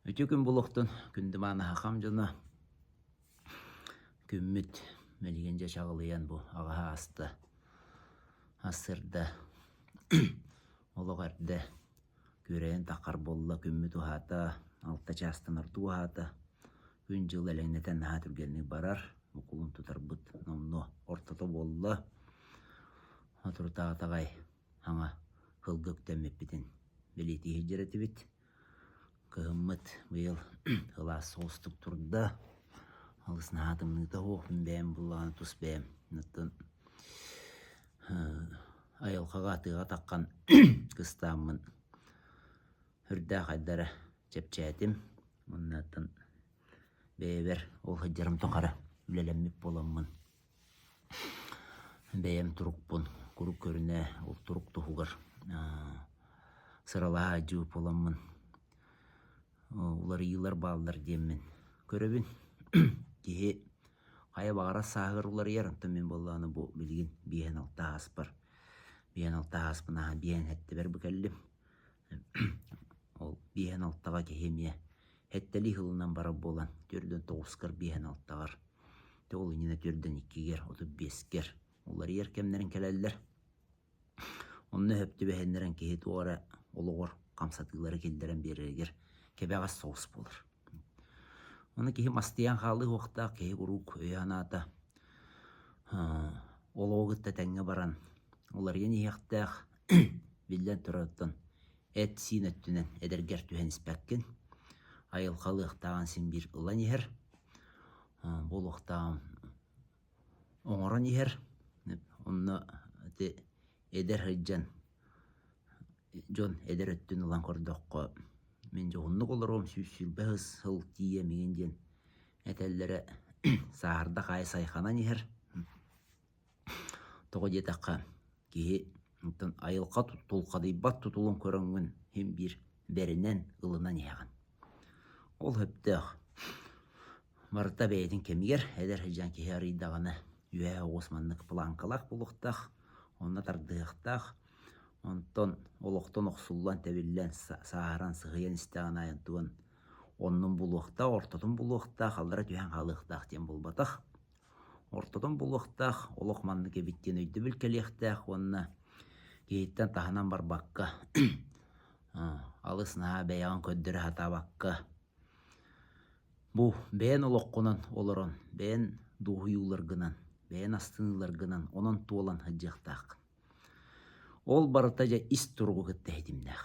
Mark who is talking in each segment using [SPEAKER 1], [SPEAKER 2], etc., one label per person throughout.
[SPEAKER 1] Үтü күн булуқтын күнді маны хақам жона күмміт мелігенже шағылыян бұ ағаға асты асырды олығарды көрейін тақар болла күмміт ұхата алта частын ұрды ұхата күн жыл әлеңнетен наға түргеніне барар ұқылын тұтар бұд номно ортаты болла отыртаға тағай аңа қылгөктемеп бітін білеті хеджереті бит кыһыммыт быйыл ылаас соғыстык турда алысына атымныта оғын бәйім бұллағаны тұс бәйім нұттын айылқаға атыға таққан кыстамын үрді қайдары чепчәтім мұннатын бәйбер ол хыджарым тоқары үлелеммеп боламын бәйім тұрықпын күрік көріне ол тұрық тұхығыр сырала жуып боламын улар йылар балдар деммен көрөбүн кеhe кая багара сагыр улар ярынты мен болланы бу билген биен алта аспар биен алта аспына биен хетте бер бекелли ол биен алтага кехемия хеттели хылынан бара болан төрдөн 9 биен алтагар тол ине төрдөн 2-гер 35-гер улар ер кемнерин келелдер онны хөптү бехендерин кеhe туара ологор камсатылары келдерен берегер кебеғас соғыс болыр. Оны кейі мастиян қалы оқта, кейі ұрук өйаната ол оғытта тәңе баран. Олар ен еқтәқ білден тұраттан әт син өттінен әдергер түхен іспәккен. Айыл қалы ұқтаған сен бір ұлан ехер. Бұл ұқтаған оңыран ехер. Онны әдер хыджан жон әдер өттін ұлан көрдіққа мен жоғынлық оларым сүлбәғыз хыл тие мегенден әтәллері сағырда қай сайқанан ехер. Тоғы детаққа кейі айылқа тұлқады бат тұтылын көріңін хем бір бәрінен ұлынан еған. Ол хөптіғ. Марта бәйетін кемігер әдір хыджан кейі арыйдағаны үйе Османлық планкалақ болуқтақ, онына тардығықтақ, онтон олоқтон оқсуллан тәбіллән сағаран сығыян істіған айынтуын онның бұлуықта, ортатын бұлуықта, қалдыра түйен қалықтақ тен болбатақ. Ортатын бұлуықтақ, олоқманны кебіттен өйді білкелектақ, онына кейттен тағынан бар баққа. Алысына бәйіған көддірі хата баққа. Бұ бәйін олоққынан олырын, бәйін дұғыюларғынан, бәйін астыныларғынан, онын туолан хыджықтақ. Ол барыта жа ис тұрғы күтті әйтімнәқ.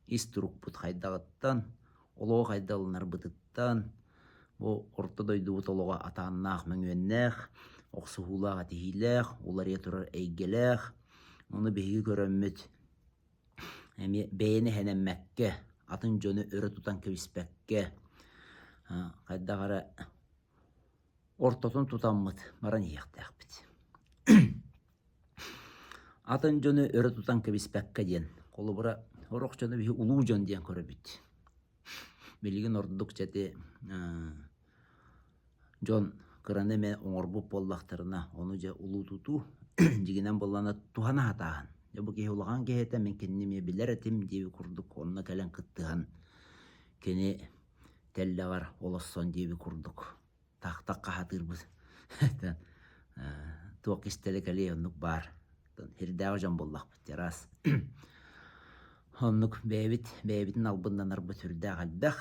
[SPEAKER 1] Ис тұрғы бұт қайдағыттан, олығы қайдалынар бұтыттан, бұл орта дойды бұт олыға атаннақ мүңеннәқ, оқсы хулаға тихиләқ, олар етұрар әйгеләқ, оны бейгі көріммет. Бәйіні хәнәммәкке, атын жоны өрі тұтан көвіспәкке, қайдағара ортатын тұтанмыт, баран еқтәқ біт. Атын жоны өрі тұтан кебіспәкке ден. Қолы бұра орақ жоны бейі ұлу жон ден көрі бүт. Белеген ордық жәте жон қыраны мен оңырбып боллақтарына оны жа ұлу тұту жегінен боллана туғана атаған. Бұл кейі ұлаған кейеті мен кеннеме білер әтім дейбі күрдік. Онына кәлін қыттыған кені тәллағар олассон дейбі күрдік. Тақтақ қағатыр бұд. Туақ істелі кәлей онық бар. Хирдәғы жан боллақ бұтты рас. Оннық бәйбітін албындан арбы түрдәғ әлбәқ.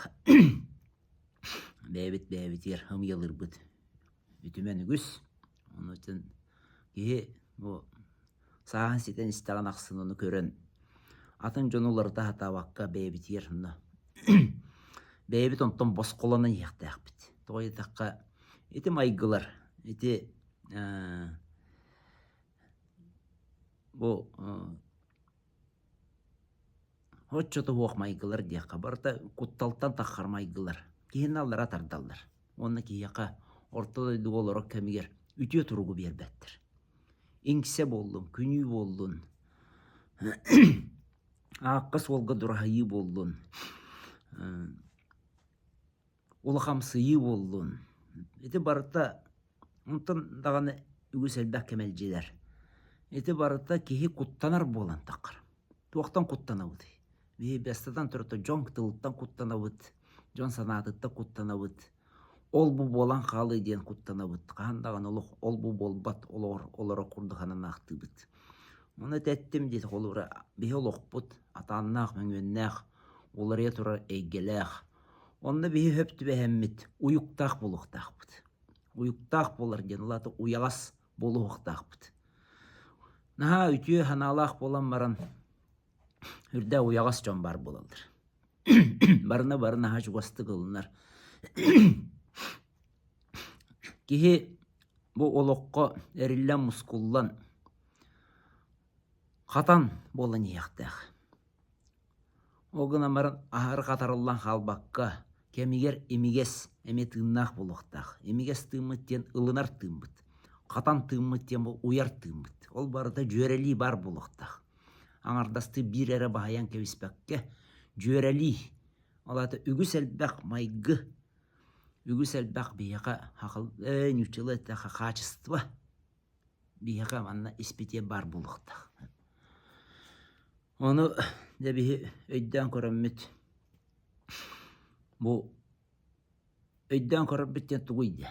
[SPEAKER 1] Бәйбіт ер хым елір бұд. Үтімен үгіс. Оны өтін кейі саған сетен істіған ақсын оны көрін. Атын жонуларда хата ваққа бәйбіт ер. Бәйбіт онтан бос қоланын еқтәқ бұд. Тоғы етаққа еті майғылар. Еті бұл отчоты оқ майғылар дейқа барда құтталтан таққар майғылар. Кейін аллар атардалар. Оны кейеқа ортадайды олары кәмігер үте тұрғы бербәттір. Еңксе болдың, күні болдың, аққыс олға дұрайы болдың, олықамсыйы болдың. Еті барда ұнтын дағаны үгіс әлбәк кәмәлжелер. Эти барыта кихи куттанар болан тақыр. Туақтан куттана бұд. Бәстадан тұрыта жон тылыттан куттана бұд. Жон санатытта куттанабыт. Ол бу болан халы ден куттанабыт. Кандаган ол бу болбат олора курдуханан актыбыт. Оны тәттім дейді олыра бе олықпыт, атаннақ, мәңгеннақ, олария тұра әйгеләқ. Онны бе хөпті бәхеммет, уйықтақ болуқтақ бұд. Уйықтақ болар ден, олаты уяғас болуықтақ бұд. Наға үтіе ханалақ болан баран, үрді уяғас жон бар болалдыр. Барына ха жуасты қылынар. Кихи бұл олыққа әріллән мұскуллан, Қатан болан еқтәқ. Оғын амарын ахары қатарылан қалбаққа, кемигер емигес әме тыңнақ болуқтақ. Емигес тыңмыттен ылынар тыңмыт. Қатан тыңмыттен бұл уяр тыңмыт. Ол барыда жөрәли бар болуқтақ. Аңардасты бір әрі бағаян кевіспәкке жөрәли. Олаты үгіс әлбәқ майғы. Үгіс әлбәқ бейеға хақыл нүчілі тәқі қачыстыва. Бейеға манна іспете бар болуқтақ. Onu da bir öydden körümmüt. Bu öydden körümmütten tuğuydu.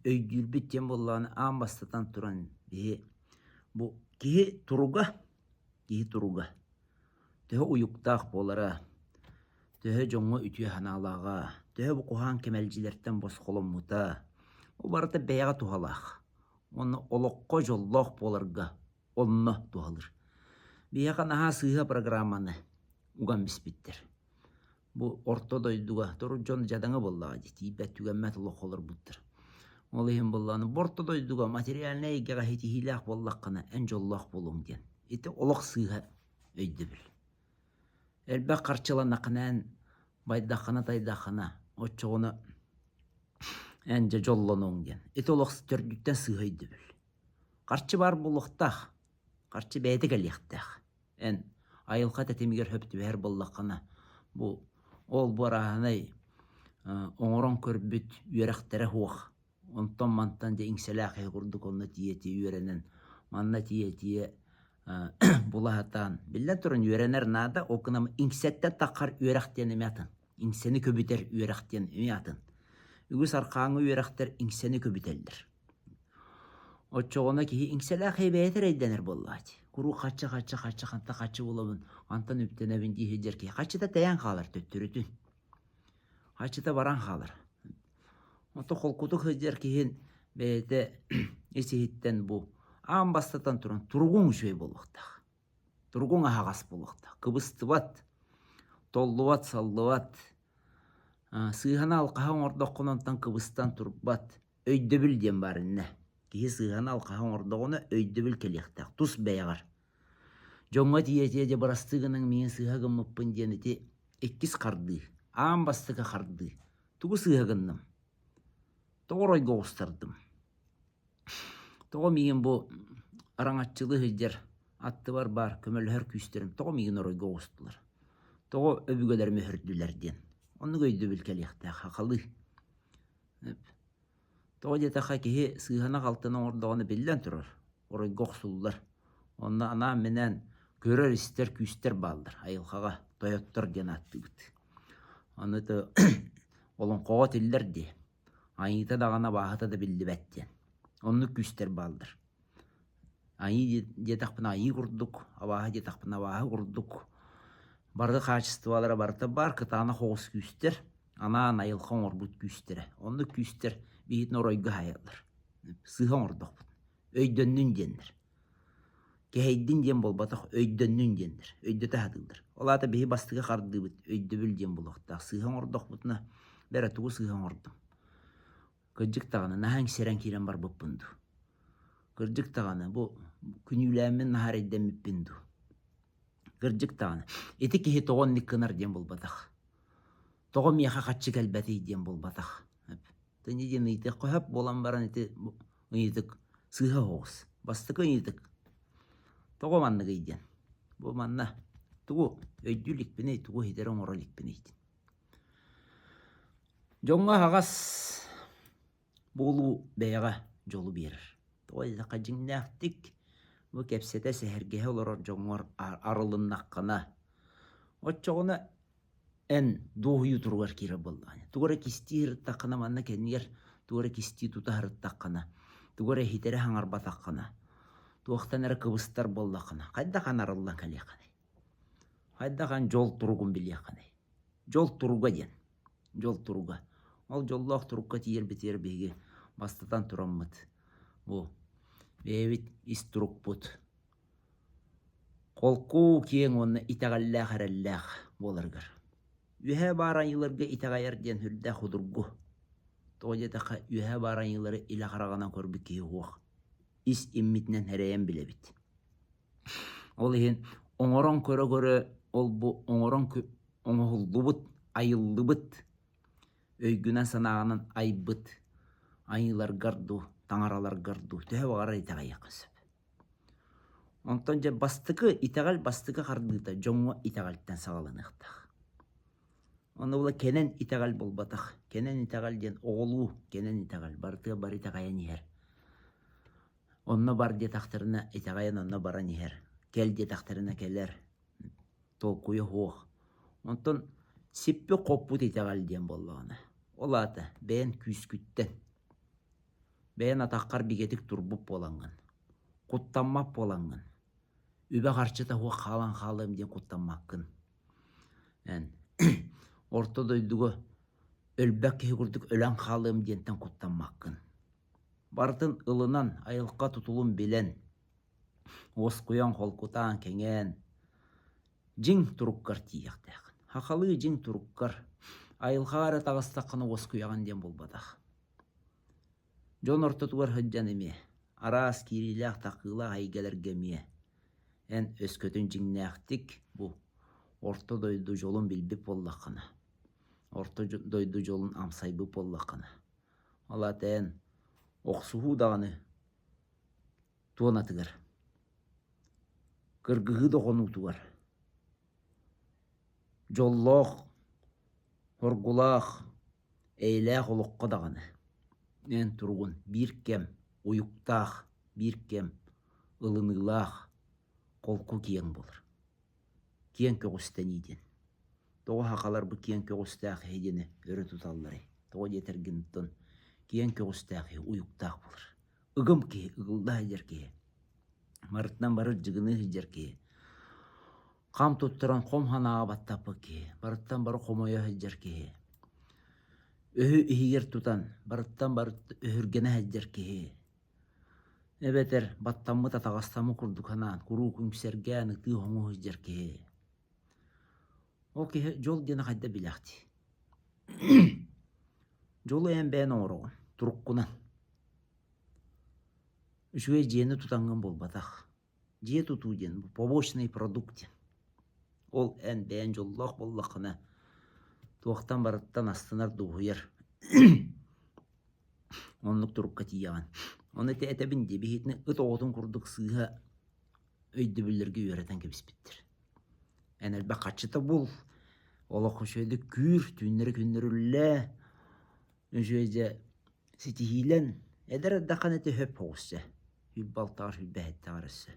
[SPEAKER 1] Öydülbütten bollağını ağın bastatan turan bir bu kihi turuga. Töhe uyuktaq bolara. Töhe jonga ütüye hanalağa. Töhe bu kuhan kemelcilerden bos kolum muta. O barıda beyağa tuhalaq. Onu oloqqa jollaq bolarga. Onunla tuhalır. Biyaqa naha sığha programmanı ugan bispittir. Bu ortodoyduga turun jadanga bollağa diti bet tügenmet uluq olur buttur. Olayın bollağını bortodoyduga materialne egeğa heti hilaq bollaqına en jollaq bolun den. Eti uluq sığha öydü bil. Elbaq qarçılanaqınan baydaqına taydaqına o çoğunu ence jollonun den. Eti uluq tördükten sığha öydü bil. Qarçı var buluqtaq. Qarçı beydi geliqtaq. En ayılqa tetemiger höptü her bollaqana bu ol barahanay oңорон көрбүт үйрәхтәре хуак онтон мантан де иңселәхе курдук онны тиети үйрәнен манна тиети булахатан биллә турын үйрәнер нада окынам иңсәттә тақар үйрәхтән эмятын иңсәне көбүтер үйрәхтән эмятын үгүс аркаңы үйрәхтәр иңсәне көбүтелдер очоғына ки иңселәхе бәйтер әйдәнер боллати Куру қачы қанта қачы болабын. Антан үптенебін дейхедер ки. Қачыда тәян қалар төттірітін. Қачыда баран қалар. Онты қолқуды қыдер кейін бәйті есейттен бұл. Ағын бастатан тұрын тұрғын жөй болуқтақ. Тұрғын ағас болуқтақ. Кыбыстыбат, толлуат, саллуат. Сыйғана алқағын ордоққынантан кыбыстан тұрбат. Өйді білден барынна. Кихи сыйғана алқағын ордоғына өйді біл келектақ. Тус бәйғар. Жоңға тие барастығының мен сыйғағын мұппын денеті еккіз қарды. Ағын бастыға қарды. Туғы сыйғағынным. Тоғыр ойға ұстардым. Тоғы меген бұл араңатчылы хүздер атты бар көмөлі күстерім. Тоғы меген оройға ұстылар. Тоғы өбігелер мөхірділерден. Оны көйді біл келектақ. Хақалы. Тоғы детақа кеге сыйғана қалтының ордағаны белден тұрар. Орай гоқсулар. Онна ана менен көрер істер күстер балдар. Айылқаға тойоттар ден атты бұд. Оны да олың қоға тілдер де. Айыта дағана бағыта да білді бәттен. Оны күстер балдар. Айы детақпына айы құрдық. Абаға детақпына абаға құрдық. Барды қачыстывалары барыта бар. Кытағына қоғыз күстер. Ана айылқан орбут күстері. Оны күстер бейітін орайғы хайалар. Сыған ордық бұд. Өйдөннің дендір. Кехейдін ден болбатық өйдөннің дендір. Өйдөті хадылдыр. Олата бейі бастығы қарды бұд. Өйді біл ден болуқтақ. Сыған ордық бұдына бәрі тұғы сыған ордым. Кыржық тағаны нахаң серен керен бар бұппынду. Кыржық тағаны бұл күнүләмін нахар едден мүппінду. Кыржық тағаны. Еті кехе тоғын никкынар ден болбатық. Тоғым яқа қатшы кәлбәті ден болбатық. Тәне ден ұйдық қойап болан баран еті ұйдық сыға оғыз. Бастықы ұйдық. Тоғы манны кейден. Бұл манна тұғы өйділік біне, тұғы хедерін оралік біне. Жоңға ағас болу бәйға жолу берір. Тоғы едіқа жыңнақтик бұл кәпсеті сәхіргеhe олар жоңғар арылын наққана. От жоғына en doğuyu turgar kire bollany. Tugara kisti hırttakana manna kenniger tugara kisti tuta hırttakana. Tugara hitere hangar batakana. Tuaqtan era kıbıstar bollakana. Hayda kan arallan kaliyakana. Hayda kan jol turugun bilyakana. Jol turuga diyen. Jol turuga. Ol jollaq turukka tiyer biter bege. Bastatan turammat. Bu. Bevit is turukput. Kolku kiyen onna itagallaq harallaq bolargar. Ühe baran yıllarga itagayar diyen hülde hudurgu. Toğjetaqa ühe baran yılları ila qaraganan korbik ki huaq. Is immitnen hereyen bile bit. Ol hin oңoron köre köre ol bu oңoron oңohullubut, ayıllubut. Öygünen sanağının aybıt. Ayılar gardu, tangaralar gardu. Tühe bağara itagaya qasıp. Ontonca bastıkı itagal bastıkı qardıta jonga itagalten sağlanıqtaq. Onu bula kenen itagal bolbataq. Kenen itagal diyen oğlu kenen itagal. Bartığı bar itagaya niher. Onna bar diye taktırına itagayan onna bara niher. Kel diye taktırına keller. Tolkuyu hoğ. Onton sippi koput itagal diyen bollağına. Olata beğen küskütten. Beğen atakkar bigetik turbup bolangan. Kuttanmap bolangan. Übe qarçıta hoğ qalan qalım diyen kuttanmakkın. Yani orta doydugu ölbek kehigurduk ölen qalım diyenten kuttanmakkın. Bartın ılınan ayılqa tutulun bilen. Oskuyan kolkutan kengen. Jing turukkar tiyaqtaq. Haqalı jing turukkar. Ayılqa tağıstaqını oskuyagan diyen bolbadaq. Jon orta tugar hıccan eme. Aras kirilaq taqıla aygeler gemiye. En öskötün jingnaqtik bu. Orta doydu jolun bilbip bollaqına. Orta doydu jolun amsaybıp bollaqına. Alaten oqsuhu dağını tuğuna tıgar. Kırgığı doğunu tugar. Jolloq, horgulaq, eylaq oluqqa dağını. En turgun bir kem uyuktaq, bir kem ılınılaq, kolku kiyen bolur. Kiyen köğüsten iden. Toğa haqalar bu kiyen köğüstaq hedini örü tutallары. Toğa yeterginton kiyen köğüstaq uyuktaq bolur. Igım ki, ıgılda eder ki. Marıttan barır jıgını hijer ki. Qam tutturan qom hanağa battapı ki. Barıttan barı qomoya hijer ki. Öhü ihiger tutan, barıttan barı öhürgene hijer ki. Ebeter battamı da tağastamı kurduk hanan. Kuru kümsergen ıtı homu hijer ki. O ki jol diyene qayda bilaqti. Jolu en ben oğruğun, turukkunan. Üçüge jeni tutangın bolbataq. Je tutu jen, побочный продукт. Ol en ben jollaq bollaqına. Tuaqtan barıttan astınar doğuyar. Onluk turukka tiyagan. Onu te etebin debihitini ıt oğutun kurduk sığha öydü bilirgi öğreten kebis bittir. En elbaq kaçıta bul. Ola hoşuydu kür, tünleri kündürülle. Öşüyece sitihilen. Eder daqan eti höp hoğusse. Hül baltağır, hül behet tağırısı.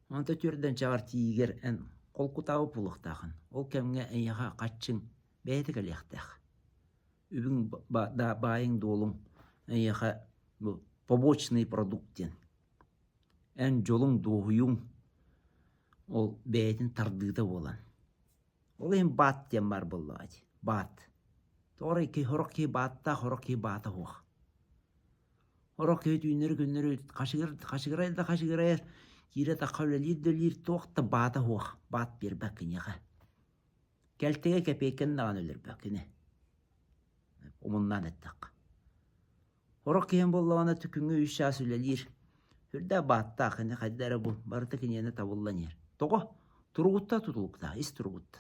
[SPEAKER 1] Onta türden çağır tiyiger en kolkutağı puluqtağın. Ol kemge en yağa kaçın beheti kaliyaqtağ. Übün bayın dolun en yağa bu побочный продуктен. En jolun doğuyun ol behetin tardığıda olan. Olayın bat diyen var bollağı. Bat. Doğru ki horok ki batta, horok ki bata hoğ. Horok ki tüynleri günleri kaşıgırayır. Kire taqavlalir dölir toqta bata hoğ. Bat bir bakın yağa. Keltege kepeyken dağın ölür bakın. Omundan ettak. Horok ki hem bollağına tüküngü üçşa söylelir. Hürde batta akını kaddara bu. Barıtıkın yene tabullanır. Toğu turgutta tutulukta. Is turgutta.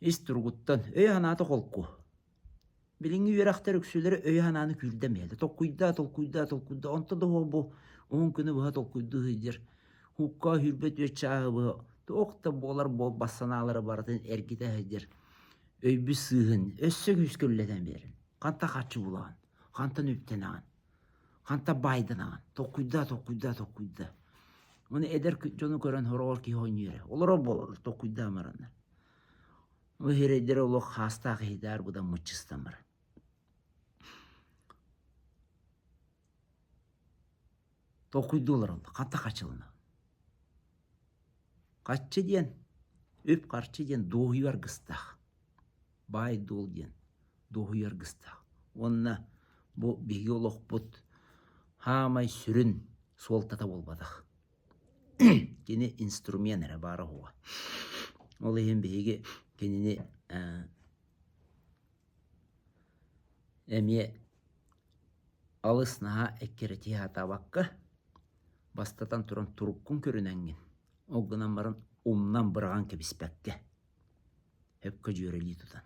[SPEAKER 1] Is turguttan. Öy hanatı kolku. Bilingi yürekter üksüleri öy hananı küldemeydi. Tolkuyda. Onta da bu. 10 günü bu tolkuydu hıcır. Hukka hürbet ve çağı bu. Toğukta bolar bol basanaları barıtın ergide hıcır. Öy bir sığın. Össök üskülleden verin. Kanta kaçı bulan. Kanta nüpten ağın. Kanta baydın ağın. Tolkuyda. Onu eder jonu gören horor ki hoynuyere. Olur o bolar. Tolkuyda amaranlar. O hereyder olok hasta kıyıdar bu da mıçıstamır. $9 oldu. Kata kaçılına. Kaççı diyen, öp karşı diyen doğuyar gıstak. Bay dol diyen, doğuyar gıstak. Onunla bu bilgi olok but, hamay sürün soltata olmadık. Gene instrumenere bara hoa. Olayın bilgi kendini emiye alısnaha ekkereti hata bakka bastatan turan turukkun körünengin. O gınan barın umdan bırağın kebispekke. Hep kacöreli tutan.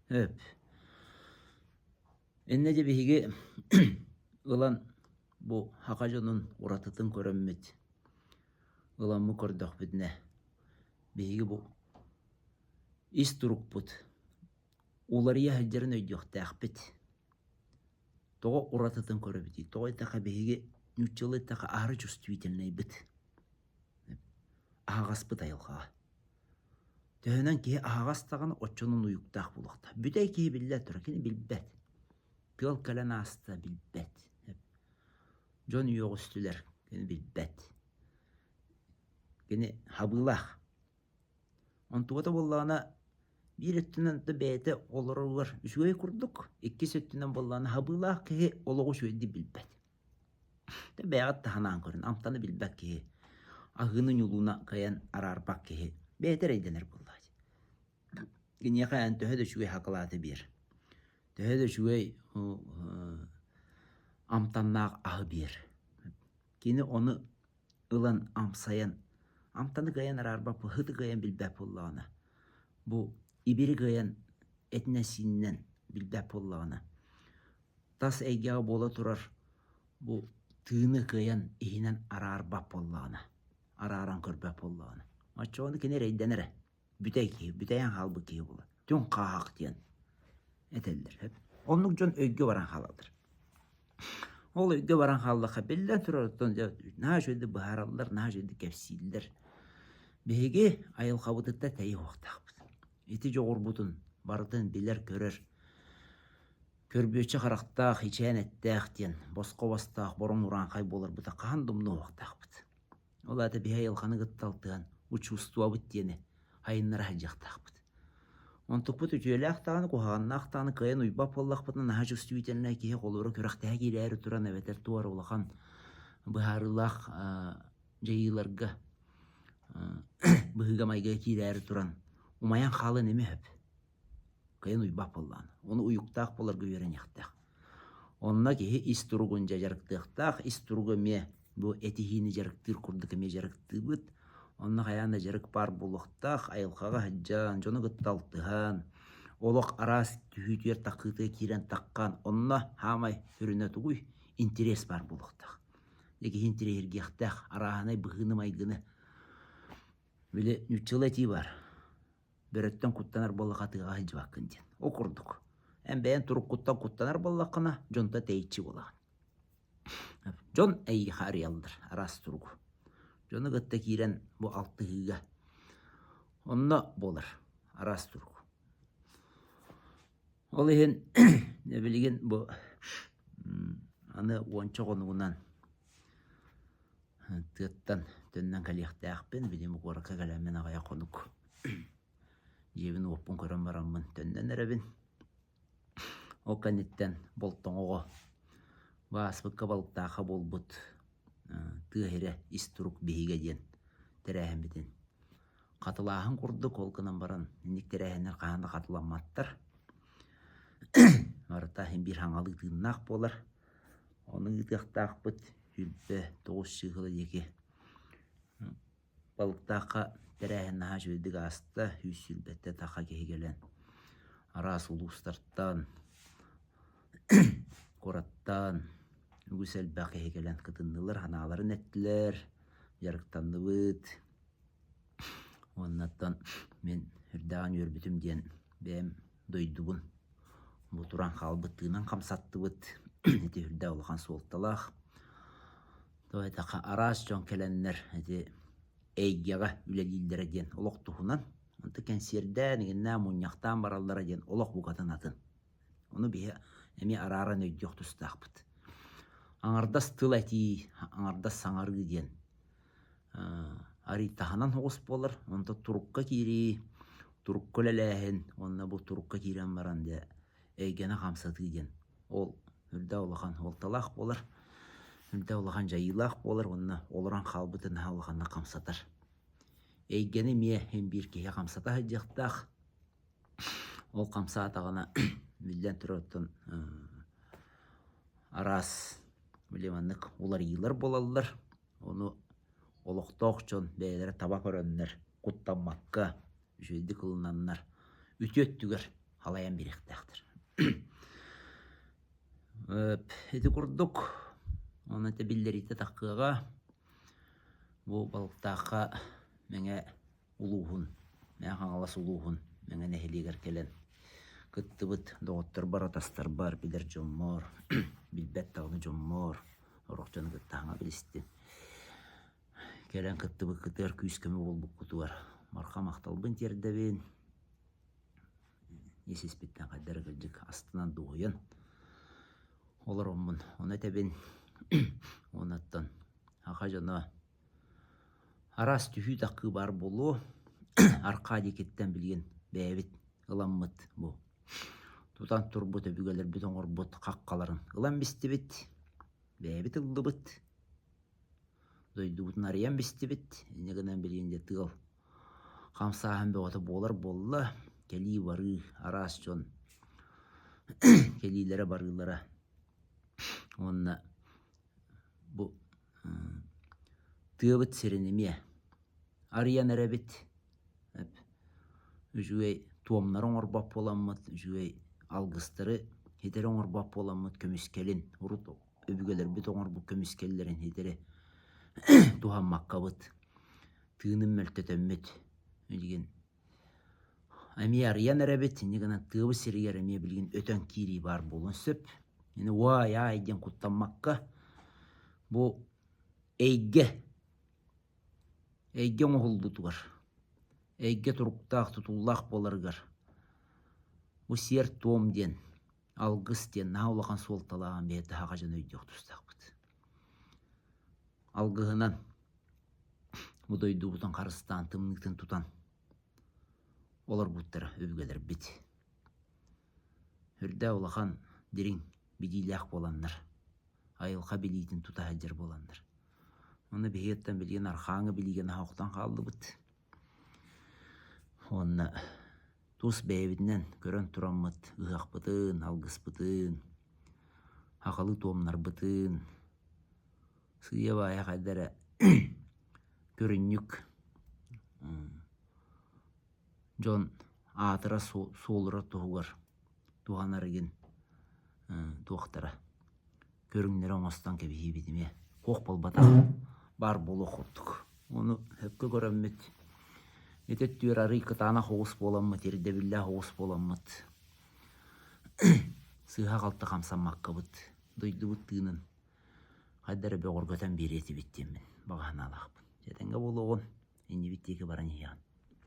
[SPEAKER 1] Hep. Ennece bilgi ılan bu hakaconun uratıtın körönmüt. Ilan mı kördük bütüne. Bilgi bu is turuk but. Uları ya hıcırın öydük dağıpıt. Toğa uratıtın köröbütü. Toğa itaka bilgi nüçyalı itaka ağrı cüstüytelney bit. Ağas bit ayılға. Töhөнен ки ağas tağını oçunun uyuktaq bulaqta. Bütey ki billet tura. Kini bilbet. Piyol kalen asta bilbet. Jon yok üstüler. Kini bilbet. Kini habılaq. Ontuğata bollağına bir ettinden de beyte oluru var. Üçüge kurduk. İki ettinden bollağına habılaq ki oluğu şöyle bilbet. De beyat da hanan körün. Amtanı bilbet ki. Ahının yoluna kayan ararpak ki. Beyter eydenir bollağın. Kini kayan töhe de şüge hakalatı bir. Töhe de şüge amtannaq ahı bir. Kini onu ılan amsayan. Amtanı kayan ararpak hıdı kayan bilbet bollağına. Bu ibiri kayan etnesinden bilbet bollağına. Tas eygağı bola turar. Bu tığını kayan ihinen ararpak bollağına. Araran körbet bollağına. Maçı onu kine reydenere. Büteyen halbı ki bola. Tün kahak diyen. Eteldir hep. Onluk jon ögge varan haladır. Ol ögge varan halaqa bilden turar. Naha şöyle baharallar, naha şöyle kefsiller. Begi ayıl kabıtıtta teyi hoqtaq. İti joğur butun. Bardın biler körür. Körbüçü qaraqtaq, içen ettaq diyen. Bosqa bastaq, borun uran kay bolar. Buta qahan dumlu hoqtaq. Ola da bir ayılqanı gıttaltığın. Uçu ustuwa bit diyeni. Hayınlara hacaqtaq. Ontuk bu tütüyle aqtağını kuhağını aqtağını kayan uybap ollaq bıtın naha justu ütenine kihe koluru köraqtaha gileri turan eveter tuvar olaqan bıharılaq jayılarga bıhıga mayga gileri turan umayan xalı nemi hep kayan uybap ollağını onu uyuktaq bolar göveren yaqtaq onna kihe isturugunca jarıqtaqtaq isturugu me bu etihini jarıqtır kurduk me jarıqtı bıt Onna hayanda jarık bar buluqtaq ayılqağa hajjan, jonu gıttaltıhan. Oloq aras tühütüyer taqıtı kiren taqqan. Onna hamay hürüne tuğuy interes bar buluqtaq. Leki hintere hergeqtaq arahanay bıhını maygını. Böyle nüççılı eti var. Böretten kuttanar bolaqatıға hajı bakın diyen. O kurduk. En beğen turuk kuttanar bolaqına jonta teyitçi bolaqın. Jon ey hariyaldır aras turugu. Jonu gıtta kiren bu altı hıga. Onna bolar. Aras turuk. Olayın ne bilgin bu anı onça konuğundan tığıttan dönden kaliyaqtaq ben bilimi qoraka kalamen ağaya konuk. Jebini oppun kören baramın dönden erebin. O kanitten bolton oğu. Basbıkka balıqtaqa bolbut. Tığıhire isturuk bihiga diyen. Terehem biten. Katılağın kurduk olkınan baran. Nindik terehenler kahanda katılanmattır. Marata hem bir hangalık tığınaq bolar. Onun ıtığıqtaq bıt. Hülbe 9 şığılı yeki. Balıqtaqa terehen naha şöydük asta. Hüs hülbette taqa kehi gelen. Aras ulustarttan. Korattan. Güzel bakıya gelen kıtındılar. Hanaları nettiler. Yarıktandı bıt. Ondan men hürdağın yörbütüm diyen benim doydugun. Bu turan halbıttığından kamsattı bıt. Eti hürdağ olağan soğuttalaq. Doydaqa aras jon kelenler. Eti eygağa ülelillere diyen oloq tuhunan. Онты кенсерден игеннә муньяктан бараллар ден олох бугатын атын. Оны бие эми араран өйдөк тустакпыт. Аңардас тыл әти, аңардас саңаргы ден. Ари таханан хоғыс болар, онта турукка кири, турукка ләләһен, онна бу турукка кирен баран де әйгені қамсаты ден. Ол үрдә олахан олталақ болар, үрдә олахан жайылақ болар, онна оларан қалбытын олаханна қамсатар. Әйгені ме hem bir кеге қамсата жақтақ. Ол қамсатағына білден тұраттын арас білеманлық олар йылар болалар. Оны олықтоқ жон бәйлері таба көрінлер, құттамаққа жөйді қылынанлар. Үтеттігер халаян беректақтыр. Эти құрдық, оны тәбілдерейті таққыға бұл балықтаққа мәңе ұлуғын, мәңе қаңалас ұлуғын, мәңе нәхелегер келен. Күтті бұд доғыттар бар, атастар бар, білер жоммор, білбәт тағыны жоммор, ұрық жоны күттіғаңа білісті. Келен күтті бұд күттігер күйіскімі бол бұқ күті бар. Марқа мақталбын тердәбен. Есес біттен қайдар кілдік астынан дуғыйын. Олар омын, оны тәбен, онаттан. Ақа жона арас түхі таққы бар болу, арқа декеттен білген бәйбіт ұламмыт бұл. Тутан тұрбыт өбігелер бүтін орбыт қаққаларын ұлам бісті біт, бәйбіт ұлды біт. Дойды бұтын ариян бісті біт, негінен білгенде тұғыл. Қамсағын бөғаты болар, кәлі бары арас жон, кәлилері барылары. Онна бұл тығыбыт серенеме, ариян әрәбіт, үжуей туомнарын орбап боламыд, үжуей алғыстары хетерен орбап боламыд, көміскелін, ұрыт өбігелер біт оңыр бұл көміскелерін хетері туған маққабыт, тығының мөлтөтөммет, өдеген. Әме ариян әрәбіт, негінен тығыбы серегер әме білген өтен кири бар болын сөп, ені уай айден құттанмаққа, бұл әйге оңғылды тұғар. Әйге тұрықтақ тұтулақ боларғар. Бұл сер том ден, алғыс ден, наулаған сол талаған бәйті хаға жан өйдек тұстақ бұд. Алғығынан бұд өйді бұтын қарыстан, тымнықтың тұтан. Олар бұттары өбігелер біт. Үрді олақан дерін бедейләқ боландар. Айылға білейтін тұта әдер боландар. Оны бейеттен білген арқаңы білген ауқтан қалды бұд. Оны тұс бәйбідінен көрін тұран мұд, ұғақ бұтын, алғыс бұтын, ақалы томнар бұтын. Сүйе бая қайдары көріннік жон атыра солыра тұғығар, туған арыген туақтара. Көріңнері оңастан кәбейі бедіме. Қоқ болбата бар болу құрттық. Оны өпкі көрәммет. Етет түйер ары қытана хоғыс боламмыт, ерді білі хоғыс боламмыт. Сыға қалты қамсамаққа бұд. Дойды бұд тыынын. Қайдары бе ғоргөтен береті біттемін. Бағана алақпын. Жетенге болуғын. Енді біттекі баран еян.